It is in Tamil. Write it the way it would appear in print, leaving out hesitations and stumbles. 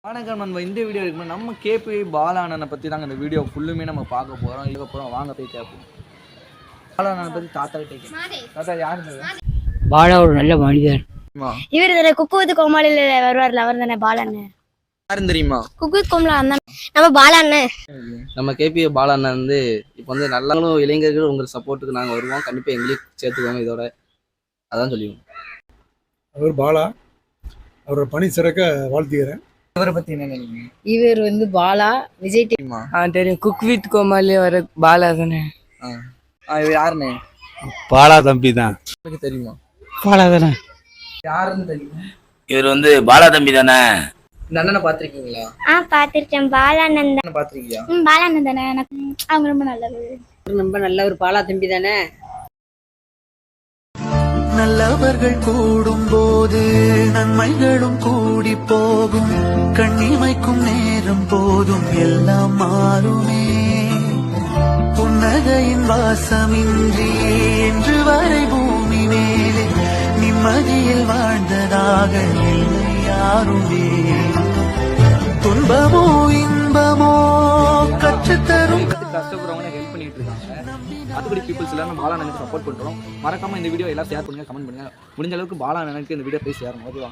வணக்கம் நண்பா. இந்த வீடியோ இருக்கும்போது நம்ம கேபி பாலானனை பற்றி தாங்க இந்த வீடியோ ஃபுல்லுமே நம்ம பார்க்க போகிறோம். இதுக்கப்புறம் வாங்க போய் கேட்போம். பாலானனை பற்றி தாத்தா கிட்டே தாத்தா யார் பாலா ஒரு நல்ல மனிதர். இவர் தானே குக்கு கோமாளில வருவார்ல, அவர் தானே பாலன். யாருன்னு தெரியுமா? குக்கு கோமலா அண்ணன் நம்ம பாலன். நம்ம கேபி பாலாண்ணன் வந்து இப்போ வந்து நல்லவங்களும் இளைஞர்கள் உங்கள் சப்போர்ட்டுக்கு நாங்கள் வருவோம். கண்டிப்பாக எங்களையும் சேர்த்துக்குவாங்க இதோட. அதான் சொல்லிடுவோம். அவர் பாலா, அவரோட பணி சிறக்க வாழ்த்துகிறேன். இவரை பற்றி என்ன நினைக்கிறீங்க? இவர் வந்து பாலா விஜய் தெரியுமா? தெரியும். குக் வித் கோமாளி வர பாலா தானே. இவர் யாருன்னு பாலா தம்பி தான். உங்களுக்கு தெரியுமா? பாலா தானே. யாருன்னு தெரியுமா? இவர் வந்து பாலா தம்பி தானே. இந்த அண்ணனை பார்த்துருக்கீங்களா? பார்த்திருக்கேன். பாலானந்த் பார்த்துருக்கியா? பாலானந்த் தானே. எனக்கு அவங்க ரொம்ப நல்லவர். ரொம்ப நல்ல ஒரு பாலா தம்பி தானே. நல்லவர்கள் கூடும் போது நன்மைகளும் கூடி போகும். கண்ணிமைக்கும் நேரம் போதும் எல்லாம் மாறுமே. புன்னகையின் வாசமின்றி என்று வரை பூமி மேலே நிம்மதியில் வாழ்ந்ததாக இல்லை யாருமே. துன்பமோ இன்பமோ கற்றுத்தரும். கஷ்டப்படுறவங்க ஹெல்ப் பண்ணிட்டு இருக்காங்க. அதுபடி பீப்புள்ஸ் எல்லாரும் பாலானனுக்கு சப்போர்ட் பண்ணுறோம். மறக்காம இந்த வீடியோ எல்லாம் ஷேர் பண்ணுங்க, கமெண்ட் பண்ணுங்க. முடிஞ்ச அளவுக்கு பாலானனுக்கு இந்த வீடியோ போய் சேரணும். ஓகேவா?